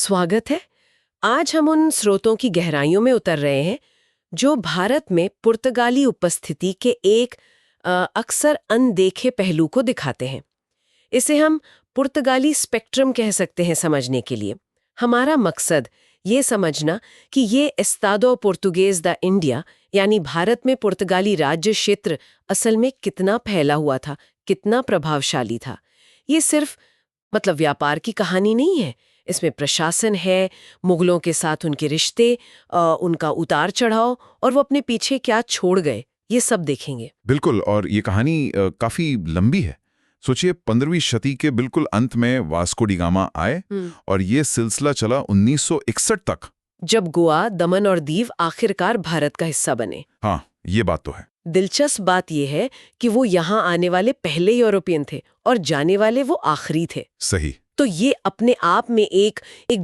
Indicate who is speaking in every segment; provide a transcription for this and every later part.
Speaker 1: स्वागत है। आज हम उन स्रोतों की गहराइयों में उतर रहे हैं जो भारत में पुर्तगाली उपस्थिति के एक अक्सर अनदेखे पहलू को दिखाते हैं। इसे हम पुर्तगाली स्पेक्ट्रम कह सकते हैं समझने के लिए। हमारा मकसद ये समझना कि ये एस्तादो पुर्तुगेज द इंडिया यानी भारत में पुर्तगाली राज्य क्षेत्र असल में कितना फैला हुआ था, कितना प्रभावशाली था। ये सिर्फ व्यापार की कहानी नहीं है। इसमें प्रशासन है, मुगलों के साथ उनके रिश्ते, उनका उतार चढ़ाव और वो अपने पीछे क्या छोड़ गए, ये सब देखेंगे।
Speaker 2: बिल्कुल, और ये कहानी काफी लंबी है। सोचिए 15वीं शती के बिल्कुल अंत में वास्को डी गामा आए और ये सिलसिला चला 1961 तक,
Speaker 1: जब गोवा, दमन और दीव आखिरकार भारत का हिस्सा बने।
Speaker 2: हाँ, ये बात तो है।
Speaker 1: दिलचस्प बात यह है कि वो यहाँ आने वाले पहले यूरोपियन थे और जाने वाले वो आखिरी थे।
Speaker 2: सही।
Speaker 1: तो ये अपने आप में एक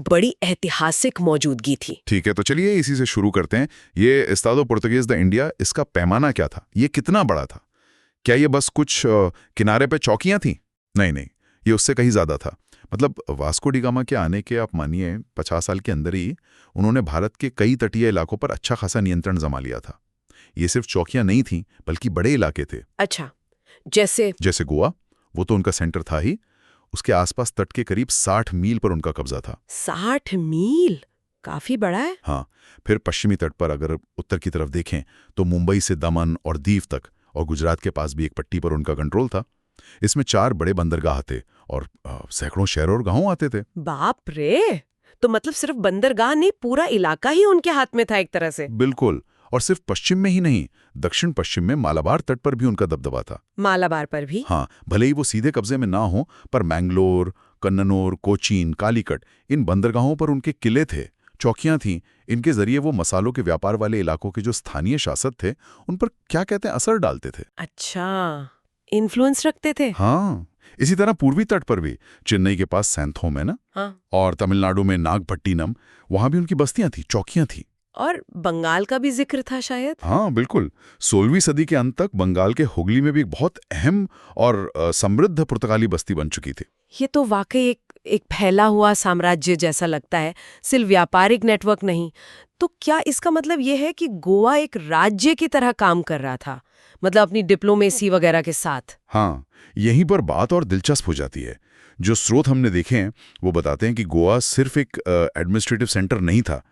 Speaker 1: बड़ी ऐतिहासिक मौजूदगी थी।
Speaker 2: ठीक है, तो चलिए इसी से शुरू करते हैं। ये एस्तादो पुर्तगेज द इंडिया, इसका पैमाना क्या था? ये कितना बड़ा था? क्या ये बस कुछ किनारे पे चौकियां थीं? नहीं, ये उससे कहीं ज्यादा था। वास्को डी गामा के आने के आप मानिए 50 साल के अंदर ही उन्होंने भारत के कई तटीय इलाकों पर अच्छा खासा नियंत्रण जमा लिया था। ये सिर्फ चौकियां नहीं थीं, बल्कि बड़े इलाके थे।
Speaker 1: अच्छा, जैसे
Speaker 2: गोवा, वो तो उनका सेंटर था ही। उसके आसपास तट के करीब 60 मील पर उनका कब्जा था।
Speaker 1: 60 मील काफी बड़ा है।
Speaker 2: हाँ, फिर पश्चिमी तट पर अगर उत्तर की तरफ देखें तो मुंबई से दमन और दीव तक, और गुजरात के पास भी एक पट्टी पर उनका कंट्रोल था। इसमें 4 बड़े बंदरगाह थे और सैकड़ों शहर और गांव आते थे।
Speaker 1: बाप रे! तो सिर्फ बंदरगाह नहीं, पूरा इलाका ही उनके हाथ में था एक तरह से।
Speaker 2: बिल्कुल, और सिर्फ पश्चिम में ही नहीं, दक्षिण पश्चिम में मालाबार तट पर भी उनका दबदबा था।
Speaker 1: मालाबार पर भी?
Speaker 2: हाँ, भले ही वो सीधे कब्जे में ना हो, पर मैंगलोर, कन्ननौर, कोचीन, कालीकट, इन बंदरगाहों पर उनके किले थे, चौकियां थीं। इनके जरिए वो मसालों के व्यापार वाले इलाकों के जो स्थानीय शासक थे, उन पर क्या कहते हैं, असर डालते थे।
Speaker 1: अच्छा, इन्फ्लुएंस रखते थे।
Speaker 2: हाँ, इसी तरह पूर्वी तट पर भी, चेन्नई के पास सैंथोम है ना,
Speaker 1: हाँ।
Speaker 2: और तमिलनाडु में नागपट्टिनम, वहां भी उनकी बस्तियां थी, चौकियां थी।
Speaker 1: और बंगाल का भी जिक्र था शायद।
Speaker 2: हाँ बिल्कुल, 16वीं सदी के अंत तक बंगाल के हुगली में भी एक बहुत अहम और समृद्ध पुर्तगाली बस्ती बन चुकी थी।
Speaker 1: ये तो वाकई एक फैला हुआ साम्राज्य जैसा लगता है, सिर्फ व्यापारिक नेटवर्क नहीं। तो क्या इसका मतलब ये है कि गोवा एक राज्य की तरह काम कर रहा था, अपनी डिप्लोमेसी वगैरह के साथ?
Speaker 2: हाँ, यहीं पर बात और दिलचस्प हो जाती है। जो स्रोत हमने देखे हैं वो बताते हैं कि गोवा सिर्फ एक एडमिनिस्ट्रेटिव सेंटर नहीं था।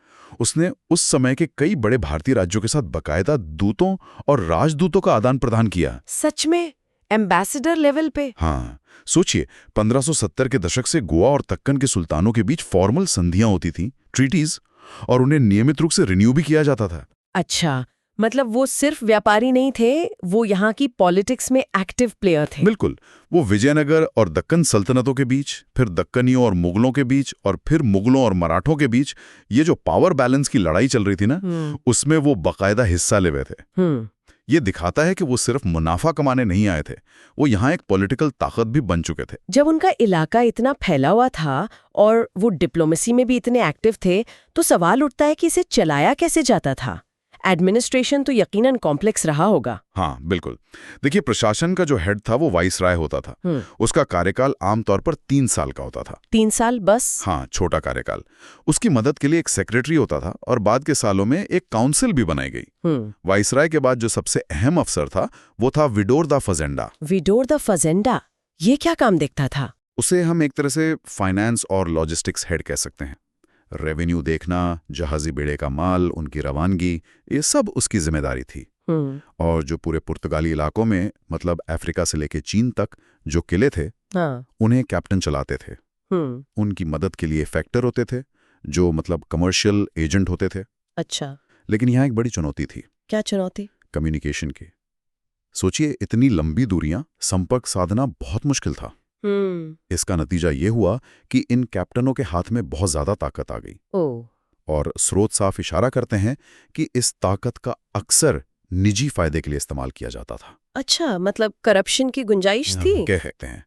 Speaker 2: उसने उस समय के कई बड़े भारतीय राज्यों के साथ बकायदा दूतों और राजदूतों का आदान प्रदान किया।
Speaker 1: सच में? एम्बेसडर लेवल पे?
Speaker 2: हाँ, सोचिए 1570 के दशक से गोवा और दक्कन के सुल्तानों के बीच फॉर्मल संधियां होती थीं, ट्रीटीज, और उन्हें नियमित रूप से रिन्यू भी किया जाता था।
Speaker 1: अच्छा, वो सिर्फ व्यापारी नहीं थे, वो यहाँ की पॉलिटिक्स में एक्टिव प्लेयर थे।
Speaker 2: बिल्कुल, वो विजयनगर और दक्कन सल्तनतों के बीच, फिर दक्कनियों और मुगलों के बीच, और फिर मुगलों और मराठों के बीच ये जो पावर बैलेंस की लड़ाई चल रही थी ना, उसमें वो बाकायदा हिस्सा ले हुए थे। ये दिखाता है कि वो सिर्फ मुनाफा कमाने नहीं आए थे, वो यहाँ एक पॉलिटिकल ताकत भी बन चुके थे।
Speaker 1: जब उनका इलाका इतना फैला हुआ था और वो डिप्लोमेसी में भी इतने एक्टिव थे, तो सवाल उठता है कि इसे चलाया कैसे जाता था। एडमिनिस्ट्रेशन तो यकीनन कॉम्प्लेक्स रहा होगा।
Speaker 2: हाँ बिल्कुल, देखिए प्रशासन का जो हेड था वो वाइसराय होता था। उसका कार्यकाल आमतौर पर 3 साल का होता था।
Speaker 1: 3 साल बस?
Speaker 2: हाँ, छोटा कार्यकाल। उसकी मदद के लिए एक सेक्रेटरी होता था और बाद के सालों में एक काउंसिल भी बनाई गई। वाइसराय के बाद जो सबसे अहम अफसर था वो था widower the fazenda.
Speaker 1: Widower the fazenda, ये क्या काम देखता था?
Speaker 2: उसे हम एक तरह से फाइनेंस और लॉजिस्टिक्स हेड कह सकते हैं। रेवेन्यू देखना, जहाजी बेड़े का माल, उनकी रवानगी, ये सब उसकी जिम्मेदारी थी। और जो पूरे पुर्तगाली इलाकों में, अफ्रीका से लेके चीन तक जो किले थे, उन्हें कैप्टन चलाते थे। उनकी मदद के लिए फैक्टर होते थे, जो कमर्शियल एजेंट होते थे।
Speaker 1: अच्छा,
Speaker 2: लेकिन यहाँ एक बड़ी चुनौती थी।
Speaker 1: क्या चुनौती?
Speaker 2: कम्युनिकेशन की। सोचिए इतनी लंबी दूरियां, संपर्क साधना बहुत मुश्किल था। इसका नतीजा ये हुआ कि इन कैप्टनों के हाथ में बहुत ज्यादा ताकत आ गई। और स्रोत साफ इशारा करते हैं कि इस ताकत का अक्सर निजी फायदे के लिए इस्तेमाल किया जाता था।
Speaker 1: अच्छा, करप्शन की गुंजाइश थी?
Speaker 2: कह सकते हैं।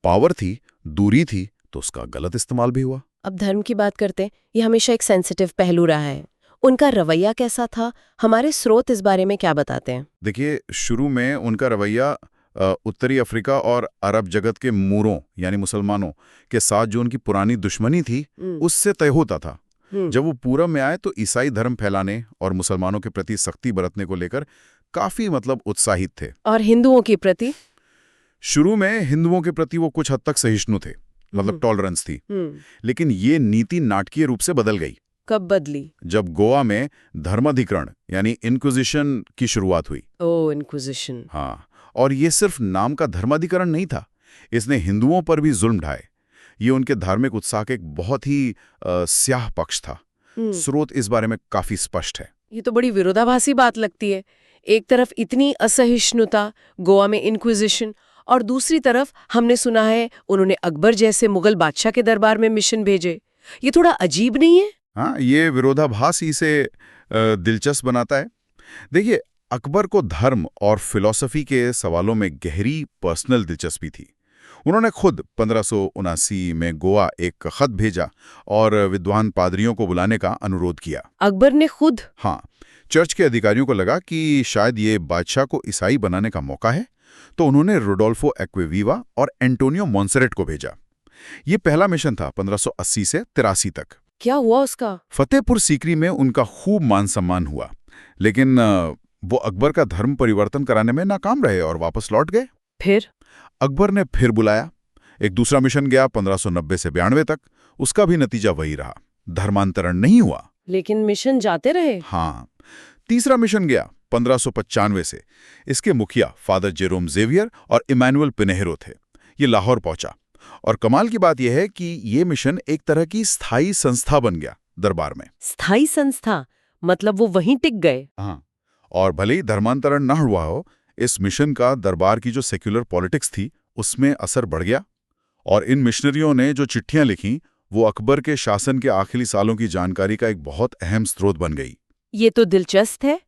Speaker 2: पावर थी, दूरी थी, तो उसका गलत इस्तेमाल भी हुआ।
Speaker 1: अब धर्म की बात करते हैं, ये हमेशा एक सेंसिटिव पहलू रहा है। उनका रवैया कैसा था? हमारे स्रोत इस बारे में क्या बताते हैं?
Speaker 2: देखिए, शुरू में उनका रवैया उत्तरी अफ्रीका और अरब जगत के मूरों यानी मुसलमानों के साथ जो उनकी पुरानी दुश्मनी थी उससे तय होता था। जब वो पूरब में आए तो ईसाई धर्म फैलाने और मुसलमानों के प्रति सख्ती बरतने को लेकर काफी उत्साहित थे।
Speaker 1: और हिंदुओं के प्रति?
Speaker 2: शुरू में हिंदुओं के प्रति वो कुछ हद तक सहिष्णु थे, टॉलरेंस थी। लेकिन ये नीति नाटकीय रूप से बदल गई।
Speaker 1: कब बदली?
Speaker 2: जब गोवा में धर्माधिकरण यानी इंक्विजिशन की शुरुआत हुई।
Speaker 1: ओह, इंक्विजिशन।
Speaker 2: हाँ, और ये सिर्फ नाम का धर्माधिकरण नहीं था, इसने हिंदुओं पर भी जुल्म ढाए। ये उनके धार्मिक उत्साह का एक बहुत ही स्याह पक्ष था। स्रोत इस बारे में काफी स्पष्ट है।
Speaker 1: ये तो बड़ी विरोधाभासी बात लगती है। एक तरफ इतनी असहिष्णुता, गोवा में इंक्विजिशन, और दूसरी तरफ हमने सुना है उन्होंने अकबर जैसे मुगल बादशाह के दरबार में मिशन भेजे। ये थोड़ा अजीब नहीं है?
Speaker 2: हाँ, ये विरोधाभास इसे दिलचस्प बनाता है। देखिए, अकबर को धर्म और फिलॉसफी के सवालों में गहरी पर्सनल दिलचस्पी थी। उन्होंने खुद 1579 में गोवा एक खत भेजा और विद्वान पादरियों को बुलाने का अनुरोध किया।
Speaker 1: अकबर ने खुद?
Speaker 2: हाँ, चर्च के अधिकारियों को लगा कि शायद ये बादशाह को ईसाई बनाने का मौका है, तो उन्होंने रोडोल्फो एक्विवीवा और एंटोनियो मोंसेरेट को भेजा। ये पहला मिशन था 1580 से 83 तक।
Speaker 1: क्या हुआ उसका?
Speaker 2: फतेहपुर सीकरी में उनका खूब मान सम्मान हुआ, लेकिन वो अकबर का धर्म परिवर्तन कराने में नाकाम रहे और वापस लौट गए।
Speaker 1: फिर
Speaker 2: अकबर ने फिर बुलाया। एक दूसरा मिशन गया 1590 से 92 तक। उसका भी नतीजा वही रहा, धर्मांतरण नहीं हुआ।
Speaker 1: लेकिन मिशन जाते रहे?
Speaker 2: हाँ, तीसरा मिशन गया 1595 से। इसके मुखिया फादर जेरोम जेवियर और इमैनुअल पिनेहेरो थे। ये लाहौर पहुंचा, और कमाल की बात यह है कि ये मिशन एक तरह की स्थायी संस्था बन गया दरबार में।
Speaker 1: स्थायी संस्था मतलब वो वहीं टिक गए?
Speaker 2: हाँ, और भले ही धर्मांतरण न हुआ हो, इस मिशन का दरबार की जो सेक्युलर पॉलिटिक्स थी उसमें असर बढ़ गया। और इन मिशनरियों ने जो चिट्ठियां लिखी वो अकबर के शासन के आखिरी सालों की जानकारी का एक बहुत अहम स्रोत बन गई। ये
Speaker 1: तो दिलचस्प है।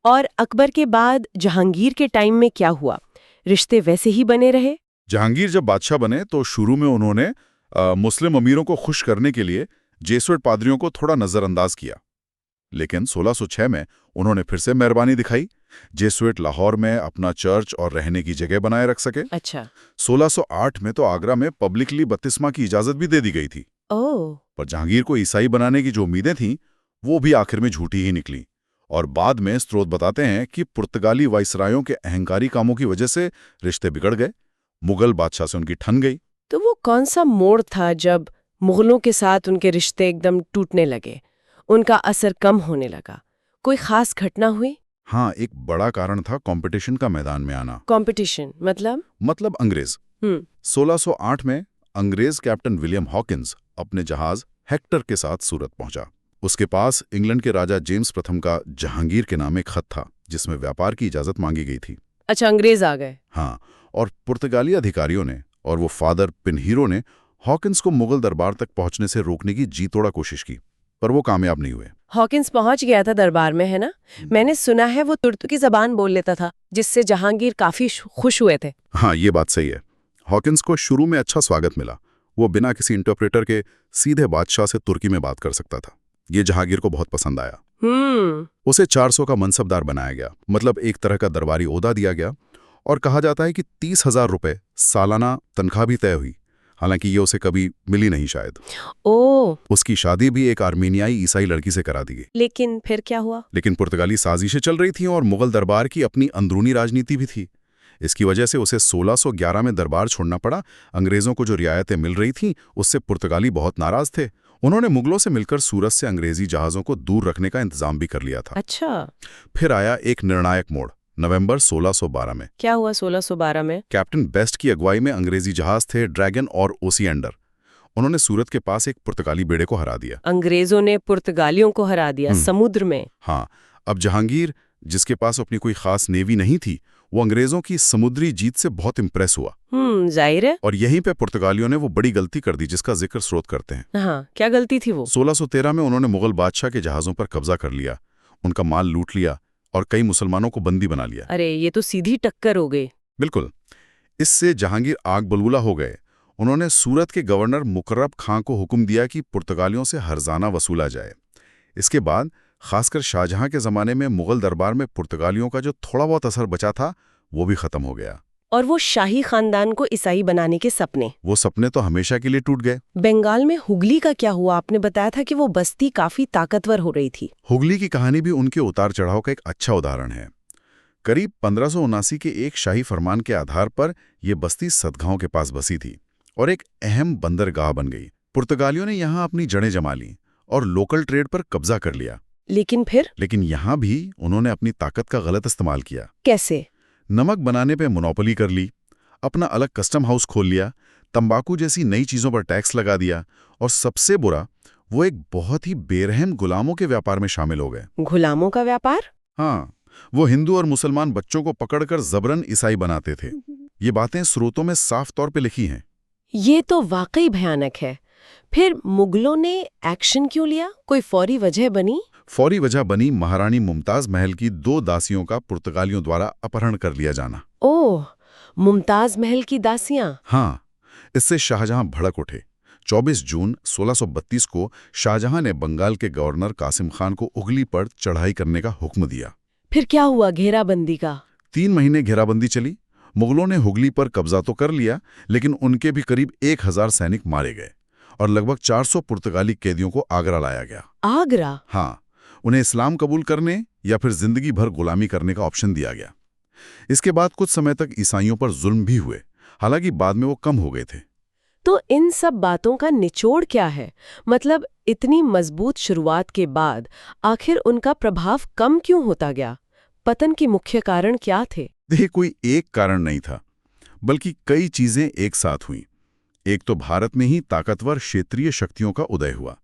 Speaker 1: और अकबर के बाद जहांगीर के टाइम में क्या हुआ? रिश्ते वैसे ही बने रहे?
Speaker 2: जहांगीर जब बादशाह बने तो शुरू में उन्होंने मुस्लिम अमीरों को खुश करने के लिए जेसुइट पादरियों को थोड़ा नजरअंदाज किया। लेकिन 1606 में उन्होंने फिर से मेहरबानी दिखाई। जेसुइट लाहौर में अपना चर्च और रहने की जगह बनाए रख सके।
Speaker 1: अच्छा।
Speaker 2: 1608 में तो आगरा में पब्लिकली बत्तिस्मा की इजाजत भी दे दी गई थी।
Speaker 1: ओह।
Speaker 2: पर जहांगीर को ईसाई बनाने की जो उम्मीदें थीं वो भी आखिर में झूठी ही निकली। और बाद में स्रोत बताते हैं कि पुर्तगाली वाइसरायों के अहंकारी कामों की वजह से रिश्ते बिगड़ गए। मुगल बादशाह से उनकी ठन गई।
Speaker 1: तो वो कौन सा मोड़ था जब मुगलों के साथ उनके रिश्ते एकदम टूटने लगे, उनका असर कम होने लगा? कोई खास घटना हुई?
Speaker 2: हाँ, एक बड़ा कारण था कंपटीशन का मैदान में आना।
Speaker 1: कंपटीशन मतलब
Speaker 2: अंग्रेज। 1608 में अंग्रेज कैप्टन विलियम हॉकिंस अपने जहाज हेक्टर के साथ सूरत पहुंचा। उसके पास इंग्लैंड के राजा जेम्स प्रथम का जहांगीर के नाम एक खत था जिसमें व्यापार की इजाजत मांगी गई थी।
Speaker 1: अच्छा, अंग्रेज आ गए?
Speaker 2: हाँ, और पुर्तगाली अधिकारियों ने और वो फादर पिनहीरो ने हॉकिंस को मुगल दरबार तक पहुंचने से रोकने की जी तोड़ा कोशिश की, पर वो कामयाब नहीं हुए।
Speaker 1: हॉकिंस पहुंच गया था दरबार में, है ना? मैंने सुना है वो तुर्क की जबान बोल लेता था, जिससे जहांगीर काफी खुश हुए थे।
Speaker 2: हाँ, ये बात सही है। हॉकिंस को शुरू में अच्छा स्वागत मिला। वो बिना किसी इंटरप्रेटर के सीधे बादशाह से तुर्की में बात कर सकता था। ये जहांगीर को बहुत पसंद आया। उसे 400 का मनसबदार बनाया गया, मतलब एक तरह का दरबारी ओहदा दिया गया, और कहा जाता है कि 30,000 रुपए सालाना तनख्वाह भी तय हुई। हालांकि ये उसे कभी मिली नहीं शायद।
Speaker 1: ओह।
Speaker 2: उसकी शादी भी एक आर्मीनियाई ईसाई लड़की से करा दी गई।
Speaker 1: लेकिन फिर क्या हुआ?
Speaker 2: लेकिन पुर्तगाली साजिशें चल रही थीं और मुगल दरबार की अपनी अंदरूनी राजनीति भी थी। इसकी वजह से उसे 1611 में दरबार छोड़ना पड़ा। अंग्रेजों को जो रियायतें मिल रही थीं उससे पुर्तगाली बहुत नाराज थे। उन्होंने मुगलों से मिलकर सूरत से अंग्रेजी जहाजों को दूर रखने का इंतजाम भी कर लिया था।
Speaker 1: अच्छा।
Speaker 2: फिर आया एक निर्णायक मोड़ नवंबर 1612 में।
Speaker 1: क्या हुआ 1612 में?
Speaker 2: कैप्टन बेस्ट की अगुवाई में अंग्रेजी जहाज थे ड्रैगन और ओसिएंडर। उन्होंने सूरत के पास एक पुर्तगाली बेड़े को हरा दिया।
Speaker 1: अंग्रेजों ने पुर्तगालियों को हरा दिया समुद्र में?
Speaker 2: हाँ। अब जहांगीर, जिसके पास अपनी कोई खास नेवी नहीं थी, वो अंग्रेजों की समुद्री जीत से बहुत इंप्रेस हुआ।
Speaker 1: जाहिर है।
Speaker 2: और यहीं पे पुर्तगालियों ने वो बड़ी गलती कर दी जिसका जिक्र स्रोत करते हैं।
Speaker 1: हाँ, क्या गलती थी वो?
Speaker 2: 1613 में उन्होंने मुगल बादशाह के जहाजों पर कब्जा कर लिया, उनका माल लूट लिया और कई मुसलमानों को बंदी बना लिया।
Speaker 1: अरे, ये तो सीधी टक्कर हो गई।
Speaker 2: बिल्कुल। इससे जहांगीर आग बलबूला हो गए। उन्होंने सूरत के गवर्नर मुकर्रब खां को हुक्म दिया कि पुर्तगालियों से हर्जाना वसूला जाए। इसके बाद खासकर शाहजहां के जमाने में मुगल दरबार में पुर्तगालियों का जो थोड़ा बहुत असर बचा था वो भी खत्म हो गया।
Speaker 1: और वो शाही खानदान को ईसाई बनाने के सपने,
Speaker 2: वो सपने तो हमेशा के लिए टूट गए।
Speaker 1: बंगाल में हुगली का क्या हुआ? आपने बताया था कि वो बस्ती काफी ताकतवर हो रही थी।
Speaker 2: हुगली की कहानी भी उनके उतार चढ़ाव का एक अच्छा उदाहरण है। करीब 1579 के एक शाही फरमान के आधार पर यह बस्ती सतगांव के पास बसी थी और एक अहम बंदरगाह बन गई। पुर्तगालियों ने यहाँ अपनी जड़ें जमा लीं और लोकल ट्रेड पर कब्जा कर लिया।
Speaker 1: लेकिन
Speaker 2: यहाँ भी उन्होंने अपनी ताकत का गलत इस्तेमाल किया।
Speaker 1: कैसे?
Speaker 2: नमक बनाने पे मोनोपोली कर ली, अपना अलग कस्टम हाउस खोल लिया, तंबाकू जैसी नई चीजों पर टैक्स लगा दिया और सबसे बुरा, वो एक बहुत ही बेरहम गुलामों के व्यापार में शामिल हो गए।
Speaker 1: गुलामों का व्यापार?
Speaker 2: हाँ, वो हिंदू और मुसलमान बच्चों को पकड़कर जबरन ईसाई बनाते थे। ये बातें स्रोतों में साफ तौर पे लिखी हैं।
Speaker 1: ये तो वाकई भयानक है। फिर मुगलों ने एक्शन क्यों लिया? कोई फौरी वजह बनी?
Speaker 2: फौरी वजह बनी महारानी मुमताज महल की 2 दासियों का पुर्तगालियों द्वारा अपहरण कर लिया जाना।
Speaker 1: ओह, मुमताज महल की दासियां?
Speaker 2: हाँ, इससे शाहजहां भड़क उठे। 24 जून 1632 को शाहजहां ने बंगाल के गवर्नर कासिम खान को उगली पर चढ़ाई करने का हुक्म दिया।
Speaker 1: फिर क्या हुआ घेराबंदी का?
Speaker 2: 3 महीने घेराबंदी चली। मुगलों ने हुगली पर कब्जा तो कर लिया, लेकिन उनके भी करीब 1000 सैनिक मारे गए और लगभग 400 पुर्तगाली कैदियों को आगरा लाया गया।
Speaker 1: आगरा?
Speaker 2: हाँ, उन्हें इस्लाम कबूल करने या फिर जिंदगी भर गुलामी करने का ऑप्शन दिया गया। इसके बाद कुछ समय तक ईसाइयों पर जुल्म भी हुए, हालांकि बाद में वो कम हो गए थे।
Speaker 1: तो इन सब बातों का निचोड़ क्या है? मतलब इतनी मजबूत शुरुआत के बाद आखिर उनका प्रभाव कम क्यों होता गया? पतन के मुख्य कारण क्या थे?
Speaker 2: देखिए, कोई एक कारण नहीं था, बल्कि कई चीजें एक साथ हुईं। एक तो भारत में ही ताकतवर क्षेत्रीय शक्तियों का उदय हुआ।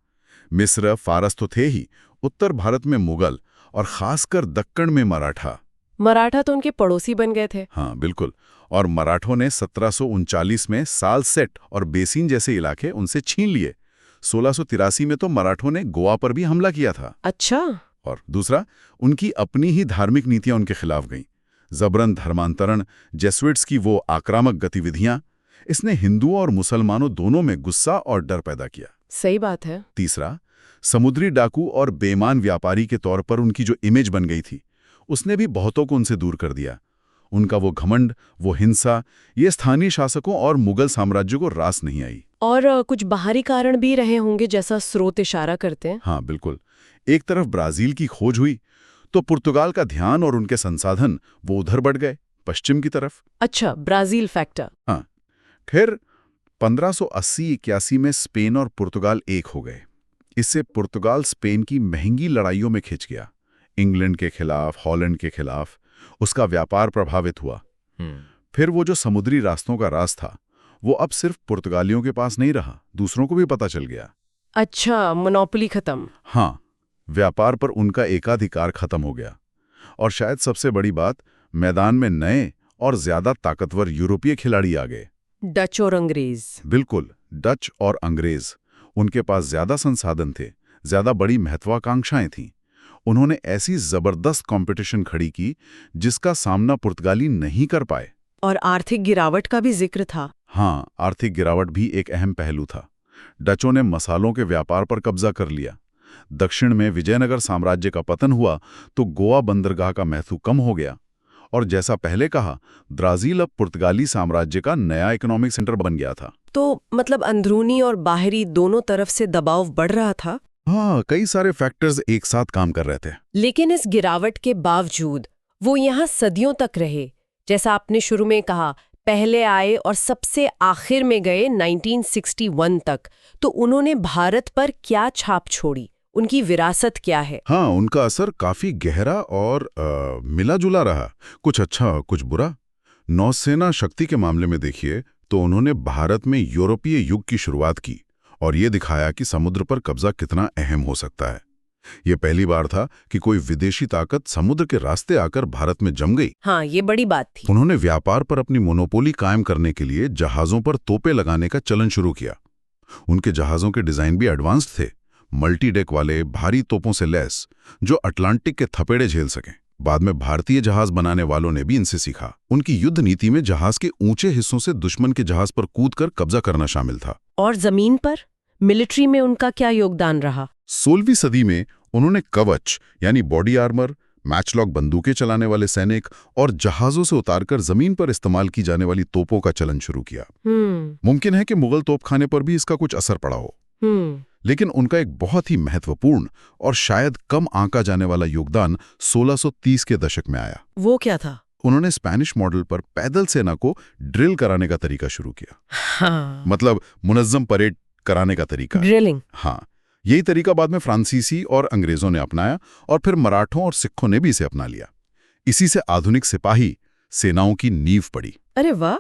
Speaker 2: मिस्र, फारस तो थे ही, उत्तर भारत में मुगल और खासकर दक्कन में
Speaker 1: मराठा तो उनके पड़ोसी बन गए थे।
Speaker 2: हाँ बिल्कुल, और मराठों ने 1739 में सालसेट और बेसिन जैसे इलाके उनसे छीन लिए। 1683 में तो मराठों ने गोवा पर भी हमला किया था।
Speaker 1: अच्छा।
Speaker 2: और दूसरा, उनकी अपनी ही धार्मिक नीतियां उनके खिलाफ गईं। जबरन धर्मांतरण, जेसुइट्स की वो आक्रामक गतिविधियां, इसने हिंदुओं और मुसलमानों दोनों में गुस्सा और डर पैदा किया।
Speaker 1: सही बात है।
Speaker 2: तीसरा, समुद्री डाकू और बेईमान व्यापारी के तौर पर उनकी जो इमेज बन गई थी, उसने भी बहुतों को उनसे दूर कर दिया। उनका वो घमंड, वो हिंसा, ये स्थानीय शासकों और मुगल साम्राज्य को रास नहीं आई।
Speaker 1: और कुछ बाहरी कारण भी रहे होंगे, जैसा स्रोत इशारा करते हैं।
Speaker 2: हाँ बिल्कुल। एक तरफ ब्राजील की खोज हुई, तो पुर्तगाल का ध्यान और उनके संसाधन वो उधर बढ़ गए, पश्चिम की तरफ।
Speaker 1: अच्छा, ब्राजील फैक्टर।
Speaker 2: हाँ, फिर 1580-81 में स्पेन और पुर्तगाल एक हो गए। इससे पुर्तगाल स्पेन की महंगी लड़ाइयों में खिंच गया। इंग्लैंड के खिलाफ, हॉलैंड के खिलाफ उसका व्यापार प्रभावित हुआ। फिर वो जो समुद्री रास्तों का राज था, वो अब सिर्फ पुर्तगालियों के पास नहीं रहा, दूसरों को भी पता चल गया।
Speaker 1: अच्छा, मोनोपोली खत्म।
Speaker 2: हाँ, व्यापार पर उनका एकाधिकार खत्म हो गया। और शायद सबसे बड़ी बात, मैदान में नए और ज्यादा ताकतवर यूरोपीय खिलाड़ी आ गए।
Speaker 1: डच और अंग्रेज।
Speaker 2: बिल्कुल, डच और अंग्रेज। उनके पास ज्यादा संसाधन थे, ज्यादा बड़ी महत्वाकांक्षाएं थीं। उन्होंने ऐसी जबरदस्त कंपटीशन खड़ी की जिसका सामना पुर्तगाली नहीं कर पाए।
Speaker 1: और आर्थिक गिरावट का भी जिक्र था।
Speaker 2: हाँ, आर्थिक गिरावट भी एक अहम पहलू था। डचों ने मसालों के व्यापार पर कब्जा कर लिया। दक्षिण में विजयनगर साम्राज्य का पतन हुआ तो गोवा बंदरगाह का महत्व कम हो गया। और जैसा पहले कहा, ब्राजील अब पुर्तगाली साम्राज्य का नया इकोनॉमिक सेंटर बन गया था।
Speaker 1: तो मतलब अंदरूनी और बाहरी दोनों तरफ से दबाव बढ़ रहा था।
Speaker 2: हाँ, कई सारे फैक्टर्स एक साथ काम कर रहे थे।
Speaker 1: लेकिन इस गिरावट के बावजूद वो यहाँ सदियों तक रहे। जैसा आपने शुरू में कहा, पहले आए और सबसे आखिर में गए 1961 तक। तो उन्होंने भारत पर क्या छाप छोड़ी? उनकी विरासत क्या है?
Speaker 2: हाँ, उनका असर काफी गहरा और मिला जुला रहा, कुछ अच्छा कुछ बुरा। नौसेना शक्ति के मामले में देखिए तो उन्होंने भारत में यूरोपीय युग की शुरुआत की और ये दिखाया कि समुद्र पर कब्जा कितना अहम हो सकता है। ये पहली बार था कि कोई विदेशी ताकत समुद्र के रास्ते आकर भारत में जम गई।
Speaker 1: हाँ, ये बड़ी बात थी।
Speaker 2: उन्होंने व्यापार पर अपनी मोनोपोली कायम करने के लिए जहाजों पर तोपें लगाने का चलन शुरू किया। उनके जहाजों के डिजाइन भी एडवांस्ड थे, मल्टी डेक वाले, भारी तोपों से लैस, जो अटलांटिक के थपेड़े झेल सकें। बाद में भारतीय जहाज बनाने वालों ने भी इनसे सीखा। उनकी युद्ध नीति में जहाज के ऊंचे हिस्सों से दुश्मन के जहाज पर कूदकर कब्जा करना शामिल था।
Speaker 1: और जमीन पर मिलिट्री में उनका क्या योगदान रहा?
Speaker 2: 16वीं सदी में उन्होंने कवच यानी बॉडी आर्मर, मैचलॉक बंदूकें चलाने वाले सैनिक और जहाजों से उतारकर जमीन पर इस्तेमाल की जाने वाली तोपों का चलन शुरू किया। मुमकिन है कि मुगल तोपखाने पर भी इसका कुछ असर पड़ा हो, लेकिन उनका एक बहुत ही महत्वपूर्ण और शायद कम आंका जाने वाला योगदान 1630 के दशक में आया।
Speaker 1: वो क्या था?
Speaker 2: उन्होंने स्पेनिश मॉडल पर पैदल सेना को ड्रिल कराने का तरीका शुरू किया।
Speaker 1: हाँ।
Speaker 2: मतलब मुनज्जम परेड कराने का तरीका।
Speaker 1: ड्रिलिंग।
Speaker 2: हाँ, यही तरीका बाद में फ्रांसीसी और अंग्रेजों ने अपनाया और फिर मराठों और सिखों ने भी इसे अपना लिया। इसी से आधुनिक सिपाही सेनाओं की नींव पड़ी।
Speaker 1: अरे वाह,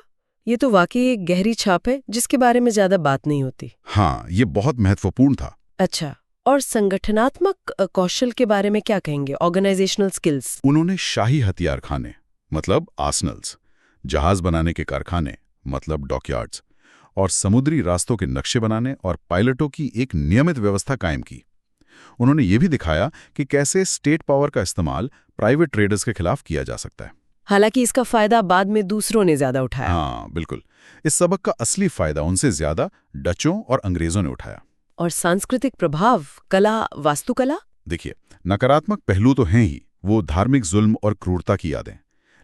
Speaker 1: ये तो वाकई एक गहरी छाप है जिसके बारे में ज्यादा बात नहीं होती।
Speaker 2: हाँ, ये बहुत महत्वपूर्ण था।
Speaker 1: अच्छा, और संगठनात्मक कौशल के बारे में क्या कहेंगे? Organisational skills.
Speaker 2: उन्होंने शाही हथियार खाने मतलब आर्सनल्स, जहाज बनाने के कारखाने मतलब डॉकयार्ड्स, और समुद्री रास्तों के नक्शे बनाने और पायलटों की एक नियमित व्यवस्था कायम की। उन्होंने ये भी दिखाया कि कैसे स्टेट पावर का इस्तेमाल प्राइवेट ट्रेडर्स के खिलाफ किया जा सकता है।
Speaker 1: हालांकि इसका फायदा बाद में दूसरों ने ज्यादा उठाया।
Speaker 2: हाँ, बिल्कुल। इस सबक का असली फायदा उनसे ज्यादा डचों और अंग्रेजों ने उठाया।
Speaker 1: और सांस्कृतिक प्रभाव, कला, वास्तुकला?
Speaker 2: देखिए, नकारात्मक पहलू तो हैं ही, वो धार्मिक जुल्म और क्रूरता की यादें,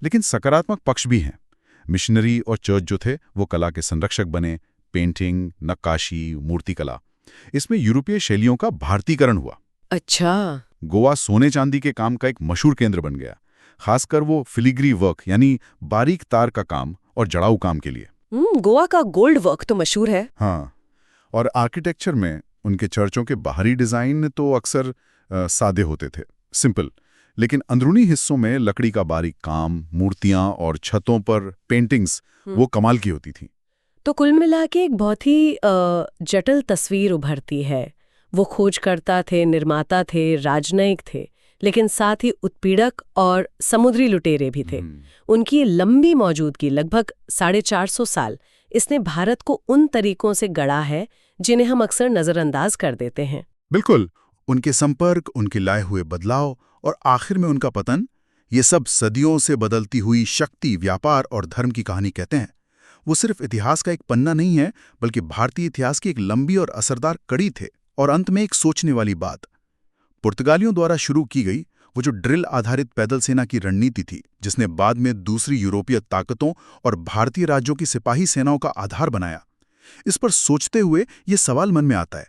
Speaker 2: लेकिन सकारात्मक पक्ष भी हैं। मिशनरी और चर्च जो थे वो कला के संरक्षक बने। पेंटिंग, नक्काशी, मूर्तिकला, इसमें यूरोपीय शैलियों का भारतीकरण हुआ।
Speaker 1: अच्छा।
Speaker 2: गोवा सोने चांदी के काम का एक मशहूर केंद्र बन गया, खासकर वो फिलिग्री वर्क यानी बारीक तार का काम और जड़ाऊ काम के लिए।
Speaker 1: गोवा का गोल्ड वर्क तो मशहूर है।
Speaker 2: हाँ, और आर्किटेक्चर में उनके चर्चों के बाहरी डिजाइन तो अक्सर सादे होते थे, सिंपल, लेकिन अंदरूनी हिस्सों में लकड़ी का बारीक काम, मूर्तियां और छतों पर पेंटिंग्स वो कमाल की होती थी।
Speaker 1: तो कुल मिला के एक बहुत ही जटिल तस्वीर उभरती है। वो खोजकर्ता थे, निर्माता थे, राजनयिक थे, लेकिन साथ ही उत्पीड़क और समुद्री लुटेरे भी थे। उनकी लंबी मौजूदगी, लगभग 450 साल, इसने भारत को उन तरीकों से गढ़ा है जिन्हें हम अक्सर नजरअंदाज कर देते हैं।
Speaker 2: बिल्कुल, उनके संपर्क, उनके लाए हुए बदलाव और आखिर में उनका पतन, ये सब सदियों से बदलती हुई शक्ति, व्यापार और धर्म की कहानी कहते हैं। वो सिर्फ इतिहास का एक पन्ना नहीं है, बल्कि भारतीय इतिहास की एक लंबी और असरदार कड़ी थे। और अंत में एक सोचने वाली बात, पुर्तगालियों द्वारा शुरू की गई वो जो ड्रिल आधारित पैदल सेना की रणनीति थी, जिसने बाद में दूसरी यूरोपीय ताकतों और भारतीय राज्यों की सिपाही सेनाओं का आधार बनाया, इस पर सोचते हुए ये सवाल मन में आता है,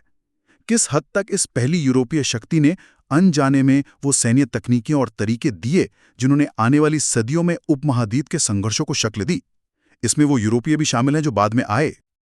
Speaker 2: किस हद तक इस पहली यूरोपीय शक्ति ने अनजाने में वो सैन्य तकनीकें और तरीके दिए जिन्होंने आने वाली सदियों में उपमहाद्वीप के संघर्षों को शक्ल दी। इसमें वो यूरोपीय भी शामिल हैं जो बाद में आए।